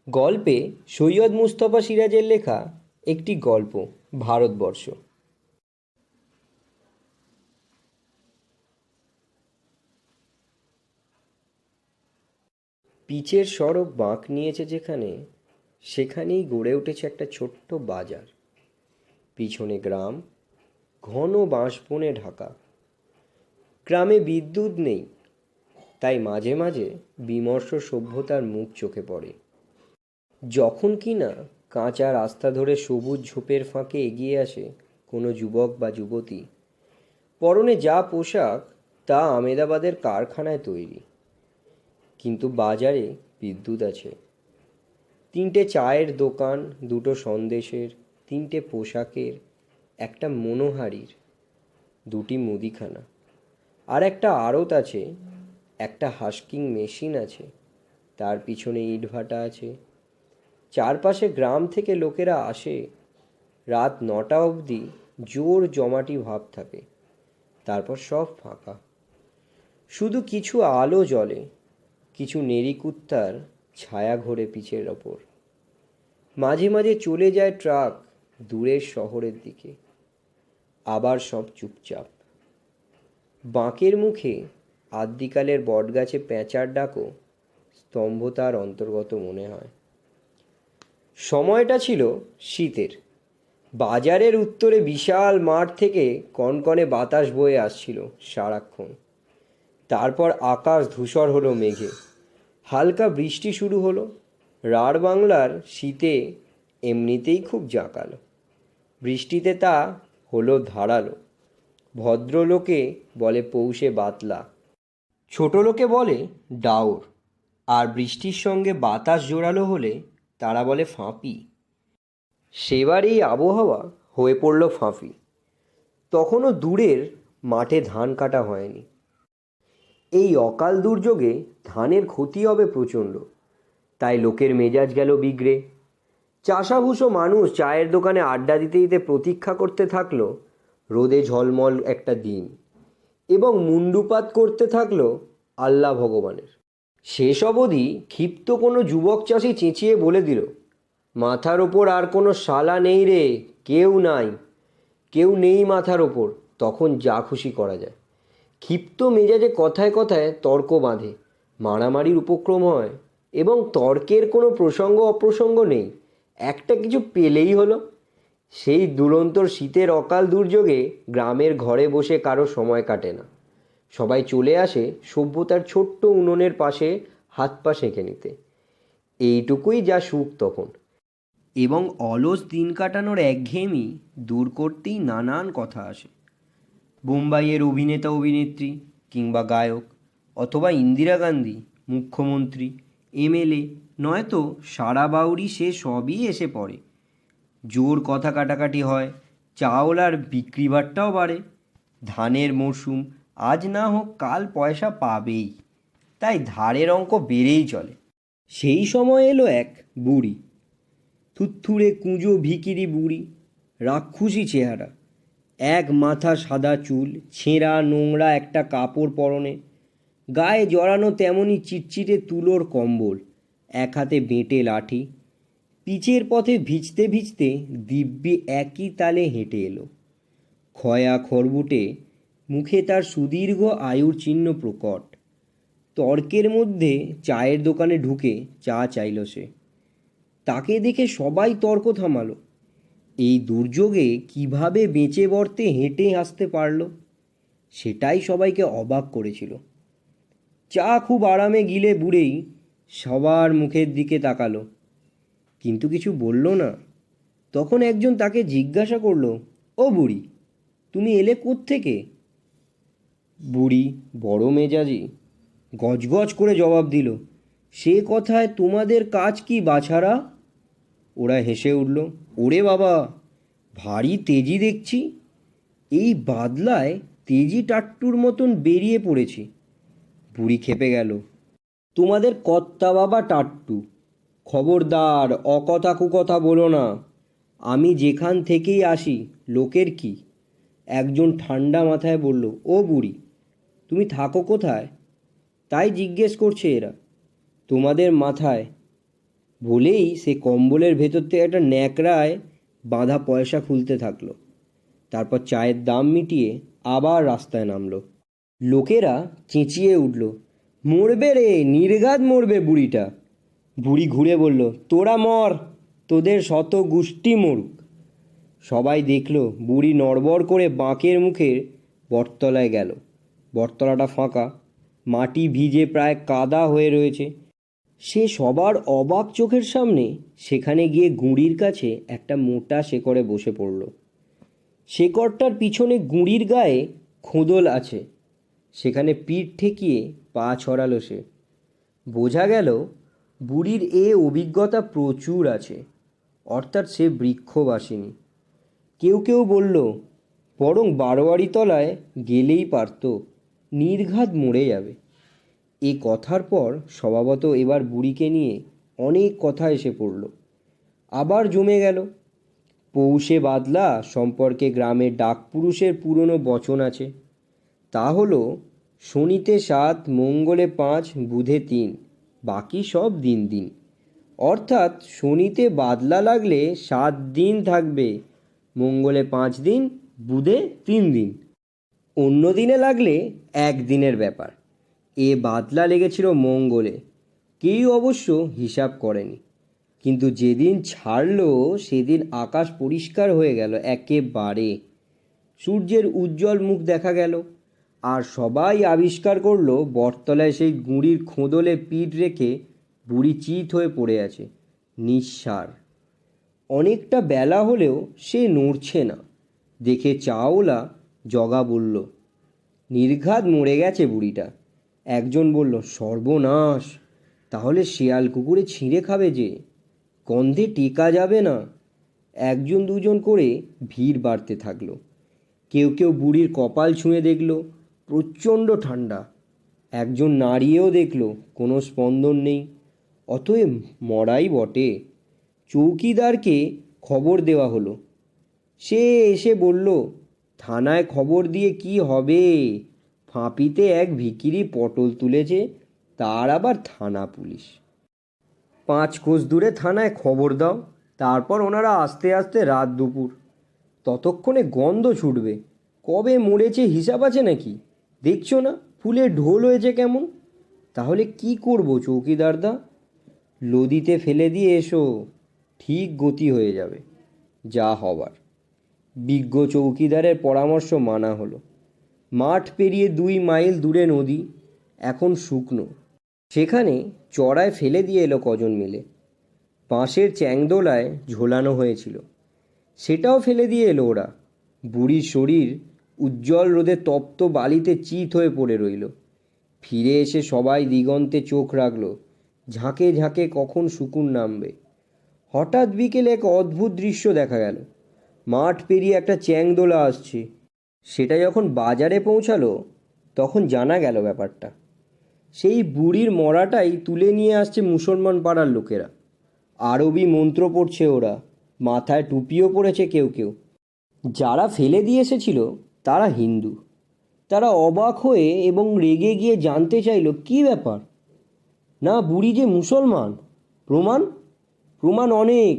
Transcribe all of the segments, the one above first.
গল্পে সৈয়দ মুস্তফা সিরাজের লেখা একটি গল্প, ভারতবর্ষ। পিচের সড়ক বাঁক নিয়েছে যেখানে, সেখানেই গড়ে উঠেছে একটা ছোট্ট বাজার। পিছনে গ্রাম, ঘন বাঁশবনে ঢাকা। গ্রামে বিদ্যুৎ নেই, তাই মাঝে মাঝে বিমর্ষ সভ্যতার মুখ চোখে পড়ে। যখন কিনা কাঁচা রাস্তা ধরে সবুজ ঝোপের ফাঁকে এগিয়ে আসে কোনো যুবক বা যুবতী। পরনে যা পোশাক তা আমেদাবাদের কারখানায় তৈরি, কিন্তু বাজারে বিদ্যুৎ আছে। তিনটে চায়ের দোকান, দুটো সন্দেশের, তিনটে পোশাকের, একটা মনোহারির, দুটি মুদিখানা, আর একটা আড়ত আছে। একটা হাস্কিং মেশিন আছে, তার পিছনে ইটভাটা আছে। চারপাশে গ্রাম থেকে লোকেরা আসে। রাত 9টা অবধি জোর জমাটি ভাব থাকে, তারপর সব ফাঁকা। শুধু কিছু আলো জ্বলে, কিছু নেড়িকুত্তার ছায়া ঘোরে পিচের ওপর। মাঝে মাঝে চলে যায় ট্রাক দূরের শহরের দিকে। আবার সব চুপচাপ। বাঁকের মুখে আদ্যিকালের বটগাছে প্যাঁচার ডাকও স্তম্ভতার অন্তর্গত মনে হয়। সময়টা ছিল শীতের। বাজারের উত্তরে বিশাল মাঠ থেকে কনকনে বাতাস বয়ে আসছিল সারাক্ষণ। তারপর আকাশ ধূসর হলো মেঘে। হালকা বৃষ্টি শুরু হলো। রাঢ় বাংলার শীতে এমনিতেই খুব জাঁকালো, বৃষ্টিতে তা হলো ধারালো। ভদ্রলোকে বলে পৌষে বাতলা, ছোট লোকে বলে ডাউর, আর বৃষ্টির সঙ্গে বাতাস জোরালো হলে তারা বলে ফাঁপি। সেবার এই আবহাওয়া হয়ে পড়ল ফাঁপি। তখনও দূরের মাঠে ধান কাটা হয়নি। এই অকাল দুর্যোগে ধানের ক্ষতি হবে প্রচণ্ড, তাই লোকের মেজাজ গেল বিগড়ে। চাষাভুষো মানুষ চায়ের দোকানে আড্ডা দিতে দিতে প্রতীক্ষা করতে থাকলো রোদে ঝলমল একটা দিন, এবং মুণ্ডুপাত করতে থাকলো আল্লাহ ভগবানের। শেষ অবধি ক্ষিপ্ত কোনো যুবক চাষি চেঁচিয়ে বলে দিল, মাথার ওপর আর কোনো শালা নেই রে, কেউ নাই, কেউ নেই মাথার ওপর। তখন যা খুশি করা যায়। ক্ষিপ্ত মেজাজে কথায় কথায় তর্ক বাঁধে, মারামারির উপক্রম হয়, এবং তর্কের কোনো প্রসঙ্গ অপ্রসঙ্গ নেই, একটা কিছু পেলেই হলো। সেই দুরন্তর শীতের অকাল দুর্যোগে গ্রামের ঘরে বসে কারো সময় কাটে না। সবাই চলে আসে সভ্যতার ছোট্ট উনুনের পাশে হাত পা সেঁকে নিতে। এইটুকুই যা সুখ তখন। এবং অলস দিন কাটানোর একঘেয়েমি দূর করতেই নানান কথা আসে। বোম্বাইয়ের অভিনেতা অভিনেত্রী, কিংবা গায়ক, অথবা ইন্দিরা গান্ধী, মুখ্যমন্ত্রী, এমএলএ, নয়তো সারা বাউরি, সে সবই এসে পড়ে। জোর কথা কাটাকাটি হয়, চাওলার বিক্রিবাট্টাও বাড়ে। ধানের মরশুম, আজ না হোক কাল পয়সা পাবেই, তাই ধারের অঙ্ক বেড়েই চলে। সেই সময় এলো এক বুড়ি, থুত্থুড়ে কুঁজো ভিখিরি বুড়ি, রাক্ষুসী চেহারা, এক মাথা সাদা চুল, ছেঁড়া নোংরা একটা কাপড় পরনে, গায়ে জড়ানো তেমনি চিটচিটে তুলোর কম্বল, এক হাতে বেঁটে লাঠি। পিচের পথে ভিজতে ভিজতে দিব্যি একই তালে হেঁটে এলো। খয়া খড়বুটে, মুখে তার সুদীর্ঘ আয়ুর চিহ্ন প্রকট। তর্কের মধ্যে চায়ের দোকানে ঢুকে চা চাইল সে। তাকে দেখে সবাই তর্ক থামালো। এই দুর্যোগে কিভাবে বেঁচে বর্তে হেঁটে আসতে পারল, সেটাই সবাইকে অবাক করেছিল। চা খুব আরামে গিলে বুড়েই সবার মুখের দিকে তাকালো, কিন্তু কিছু বলল না। তখন একজন তাকে জিজ্ঞাসা করলো, ও বুড়ি, তুমি এলে কোত্থেকে? বুড়ি বড় মেজাজি, গজগজ করে জবাব দিল, সে কথায় তোমাদের কাজ কি বাছারা? ওরা হেসে উঠল, ওরে বাবা, ভারী তেজি দেখছি। এই বাদলায় তেজি টাট্টুর মতন বেরিয়ে পড়েছি। বুড়ি খেপে গেল, তোমাদের কর্তা বাবা টাট্টু, খবরদার অকথা কুকথা বলো না। আমি যেখান থেকেই আসি, লোকের কি? একজন ঠান্ডা মাথায় বলল, ও বুড়ি, তুমি থাকো কোথায়? তাই জিজ্ঞেস করছে এরা। তোমাদের মাথায়। বলেই সে কম্বলের ভেতর থেকে একটা ন্যাকড়ায় বাঁধা পয়সা খুলতে থাকলো। তারপর চায়ের দাম মিটিয়ে আবার রাস্তায় নামলো। লোকেরা চেঁচিয়ে উঠল, মরবে রে, নির্ঘাত মরবে বুড়িটা। বুড়ি ঘুরে বলল, তোরা মর, তোদের শত গোষ্ঠী মরুক। সবাই দেখল বুড়ি নড়বড় করে বাঁকের মুখে বটতলায় গেল। বটতলাটা ফাঁকা, মাটি ভিজে প্রায় কাদা হয়ে রয়েছে। সে সবার অবাক চোখের সামনে সেখানে গিয়ে গুঁড়ির কাছে একটা মোটা শেকড়ে বসে পড়ল। শেকড়টার পিছনে গুঁড়ির গায়ে খোদল আছে। সেখানে পিঠ ঠেকিয়ে পা ছড়ালো সে। বোঝা গেল বুড়ির এ অভিজ্ঞতা প্রচুর আছে, অর্থাৎ সে বৃক্ষবাসিনী। কেউ কেউ বলল, বরং বারোয়ারি তলায় গেলেই পারত, নির্ঘাত মরে যাবে। এ কথার পর স্বভাবত এবার বুড়িকে নিয়ে অনেক কথা এসে পড়ল। আবার জমে গেল। পৌষে বাদলা সম্পর্কে গ্রামের ডাকপুরুষের পুরনো বচন আছে। তা হলো, শনিতে 7, মঙ্গলে 5, বুধে 3, বাকি সব দিন দিন। অর্থাৎ শনিতে বাদলা লাগলে 7 দিন থাকবে, মঙ্গলে 5 দিন, বুধে 3 দিন। অন্য দিনে লাগলে 1 দিনের ব্যাপার। এ বাদলা লেগেছিল মঙ্গলে। কেউ অবশ্য হিসাব করেনি। কিন্তু যেদিন ছাড়ল সেদিন আকাশ পরিষ্কার হয়ে গেল একেবারে। সূর্যের উজ্জ্বল মুখ দেখা গেল। আর সবাই আবিষ্কার করলো বটতলায় সেই গুঁড়ির খোঁদলে পিঠ রেখে বুড়ি চিত হয়ে পড়ে আছে, নিঃসার। অনেকটা বেলা হলেও সে নড়ছে না। দেখে চাওলা জগা বলল, নির্ঘাত মরে গেছে বুড়িটা। একজন বলল, সর্বনাশ, তাহলে শিয়াল কুকুরে ছিঁড়ে খাবে যে, গন্ধে টেকা যাবে না। একজন দুজন করে ভিড় বাড়তে থাকলো। কেউ কেউ বুড়ির কপাল ছুঁয়ে দেখল, প্রচণ্ড ঠান্ডা। একজন নাড়িয়েও দেখল, কোনো স্পন্দন নেই। অতএব মরাই বটে। চৌকিদারকে খবর দেওয়া হলো। সে এসে বলল, থানায় খবর দিয়ে কি হবে, ফাঁপিতে এক ভিখিরি পটল তুলেছে, তার আবার থানা পুলিশ। 5 কোষ দূরে থানায় খবর দাও, তারপর ওনারা আস্তে আস্তে রাত দুপুর। ততক্ষণে গন্ধ ছুটবে। কবে মরেছে হিসাব আছে নাকি? দেখছো না ফুলে ঢোল হয়েছে কেমন? তাহলে কি করব চৌকিদারদা? লদিতে ফেলে দিয়ে এসো, ঠিক গতি হয়ে যাবে যা হবার। বিজ্ঞ চৌকিদারের পরামর্শ মানা হলো। মাঠ পেরিয়ে 2 মাইল দূরে নদী, এখন শুকনো। সেখানে চড়ায় ফেলে দিয়ে এলো কজন মিলে। বাঁশের চ্যাংদোলায় ঝোলানো হয়েছিল, সেটাও ফেলে দিয়ে এলো ওরা। বুড়ির শরীর উজ্জ্বল রোদে তপ্ত বালিতে চিত হয়ে পড়ে রইল। ফিরে এসে সবাই দিগন্তে চোখ রাখল, ঝাঁকে ঝাঁকে কখন শকুন নামবে। হঠাৎ বিকেলে এক অদ্ভুত দৃশ্য দেখা গেল। মাঠ পেরিয়ে একটা চ্যাংদোলা আসছে। সেটা যখন বাজারে পৌঁছালো তখন জানা গেল ব্যাপারটা। সেই বুড়ির মরাটাই তুলে নিয়ে আসছে মুসলমান পাড়ার লোকেরা। আরবি মন্ত্র পড়ছে ওরা, মাথায় টুপিও পড়েছে কেউ কেউ। যারা ফেলে দিয়ে এসেছিল তারা হিন্দু। তারা অবাক হয়ে এবং রেগে গিয়ে জানতে চাইল কী ব্যাপার। না, বুড়ি যে মুসলমান। প্রমাণ? প্রমাণ অনেক।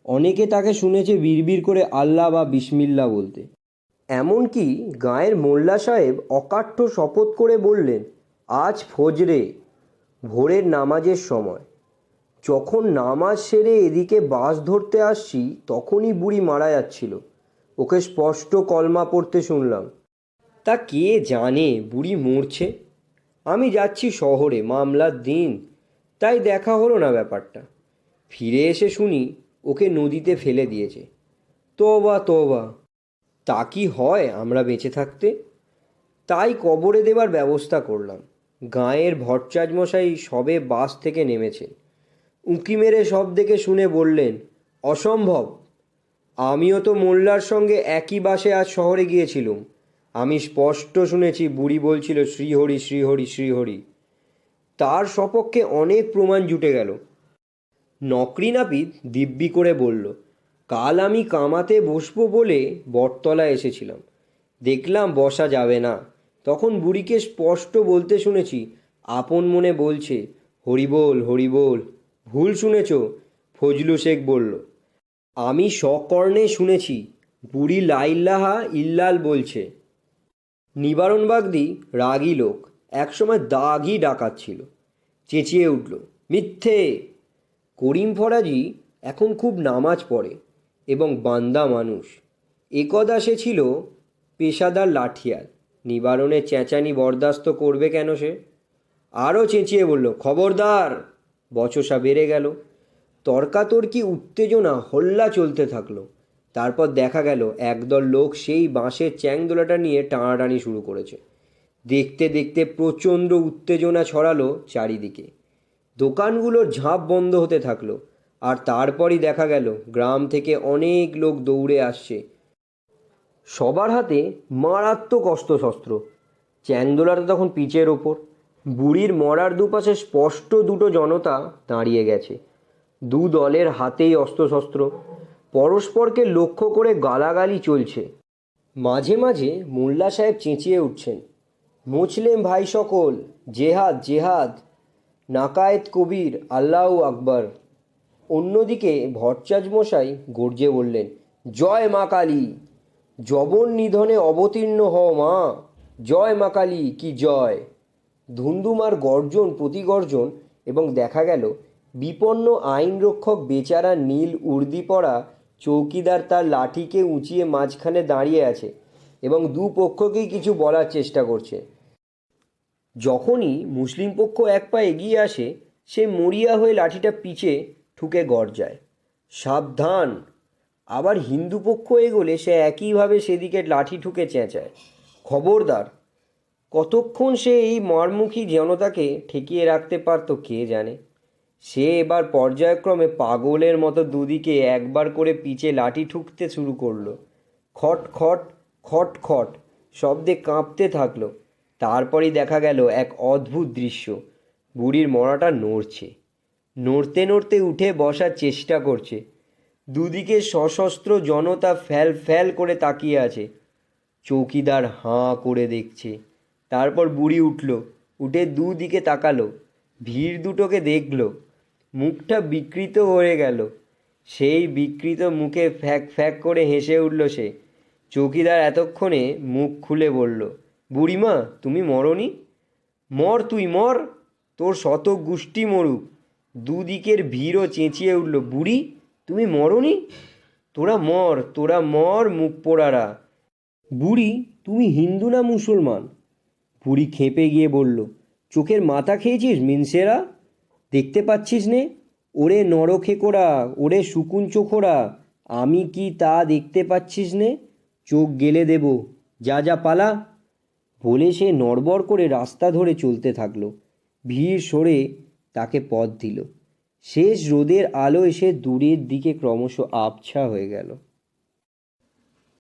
অনেকে তাকে শুনেছে বিড়বিড় করে আল্লাহ বা বিসমিল্লা বলতে। এমনকি গাঁয়ের মোল্লা সাহেব অকাঠ্য শপথ করে বললেন, আজ ফজরে, ভোরের নামাজের সময়। যখন নামাজ সেরে এদিকে বাস ধরতে আসছি তখনই বুড়ি মারা যাচ্ছিল। ওকে স্পষ্ট কলমা পড়তে শুনলাম। তা কে জানে বুড়ি মরছে। আমি যাচ্ছি শহরে, মামলার দিন, তাই দেখা হলো না ব্যাপারটা। ফিরে এসে শুনি ওকে নদীতে ফেলে দিয়েছে। তোবা তোবা, তা কি হয় আমরা বেঁচে থাকতে? তাই কবরে দেবার ব্যবস্থা করলাম। গাঁয়ের ভট্টাচার্যমশাই সবে বাস থেকে নেমেছেন। উঁকি মেরে সব দেখে শুনে বললেন, অসম্ভব। আমিও তো মোল্লার সঙ্গে একই বাসে আজ শহরে গিয়েছিলুম। আমি স্পষ্ট শুনেছি বুড়ি বলছিল শ্রীহরি শ্রীহরি শ্রীহরি। তার সপক্ষে অনেক প্রমাণ জুটে গেল। নকরি নাপিত দিব্যি করে বলল, কাল আমি কামাতে বসবো বলে বটতলা এসেছিলাম। দেখলাম বসা যাবে না। তখন বুড়িকে স্পষ্ট বলতে শুনেছি, আপন মনে বলছে, হরিবোল হরিবোল। ভুল শুনেছ, ফজলু শেখ বলল। আমি সকর্ণে শুনেছি, বুড়ি লাইল্লাহা ইল্লাল বলছে। নিবারণ বাগদি রাগী লোক, একসময় দাগই ডাকাত ছিল। চেঁচিয়ে উঠল, মিথ্যে! করিম ফরাজি এখন খুব নামাজ পড়ে এবং বান্দা মানুষ। একদা সে ছিল পেশাদার লাঠিয়াল। নিবারণের চেঁচানি বরদাস্ত করবে কেন সে? আরও চেঁচিয়ে বলল, খবরদার! বচসা বেড়ে গেল। তর্কাতর্কি, উত্তেজনা, হল্লা চলতে থাকলো। তারপর দেখা গেল একদল লোক সেই বাঁশের চ্যাংদোলাটা নিয়ে টানাটানি শুরু করেছে। দেখতে দেখতে প্রচণ্ড উত্তেজনা ছড়ালো চারিদিকে। দোকানগুলোর ঝাঁপ বন্ধ হতে থাকলো। আর তারপরই দেখা গেল গ্রাম থেকে অনেক লোক দৌড়ে আসছে। সবার হাতে মারাত্মক অস্ত্রশস্ত্র। চ্যাংদোলাটা তখন পিচের ওপর। বুড়ির মরার দুপাশে স্পষ্ট দুটো জনতা দাঁড়িয়ে গেছে। দু দলের হাতেই অস্ত্রশস্ত্র। পরস্পরকে লক্ষ্য করে গালাগালি চলছে। মাঝে মাঝে মোল্লা সাহেব চেঁচিয়ে উঠছেন, মুসলিম ভাই সকল, জেহাদ জেহাদ, নাকায়েত কবির, আল্লাহু আকবার। অন্যদিকে ভট্টাচার্য মশাই গর্জে বললেন, জয় মা কালী! জবন নিধনে অবতীর্ণ হও মা! জয় মা কালী কি জয়! ধুন্দুমার গর্জন প্রতিগর্জন, এবং দেখা গেল বিপন্ন আইনরক্ষক বেচারা নীল উর্দি পরা চৌকিদার তার লাঠিকে উঁচিয়ে মাঝখানে দাঁড়িয়ে আছে এবং দু পক্ষকেই কিছু বলার চেষ্টা করছে। যখনই মুসলিম পক্ষ এক পা এগিয়ে আসে, সে মরিয়া হয়ে লাঠিটা পিছে ঠুকে গর্জায়, সাবধান! আবার হিন্দু পক্ষ এগোলে সে একইভাবে সেদিকে লাঠি ঠুকে চেঁচায়, খবরদার! কতক্ষণ সে এই মারমুখী জনতাকে ঠেকিয়ে রাখতে পারত কে জানে। সে এবার পর্যায়ক্রমে পাগলের মতো দুদিকে একবার করে পিছে লাঠি ঠুকতে শুরু করলো। খট খট খট খট শব্দে কাঁপতে থাকলো। তারপরই দেখা গেল এক অদ্ভুত দৃশ্য। বুড়ির মড়াটা নড়ছে, নড়তে নড়তে উঠে বসার চেষ্টা করছে। দুদিকে সশস্ত্র জনতা ফ্যাল ফ্যাল করে তাকিয়ে আছে। চৌকিদার হাঁ করে দেখছে। তারপর বুড়ি উঠল, উঠে দুদিকে তাকালো, ভিড় দুটোকে দেখল। মুখটা বিকৃত হয়ে গেল। সেই বিকৃত মুখে ফ্যাক ফ্যাক করে হেসে উঠল সে। চৌকিদার এতক্ষণে মুখ খুলে বলল, বুড়িমা, তুমি মরনি? মর, তুই মর, তোর শত গোষ্ঠী মরুক। দুদিকের ভিড়ও চেঁচিয়ে উঠল, বুড়ি, তুমি মরনি? তোরা মর, তোরা মর, মুখ পোড়ারা! বুড়ি, তুমি হিন্দু না মুসলমান? বুড়ি খেপে গিয়ে বলল, চোখের মাথা খেয়েছিস মিনসেরা? দেখতে পাচ্ছিস নে? ওরে নরখেকোড়া, ওরে শুকুন চোখোরা, আমি কি তা দেখতে পাচ্ছিস নে? চোখ গেলে দেব, যা যা পালা! বলে সে নড়বড় করে রাস্তা ধরে চলতে থাকলো। ভিড় সরে তাকে পথ দিল। শেষ রোদের আলো এসে দূরের দিকে ক্রমশ আবছা হয়ে গেল।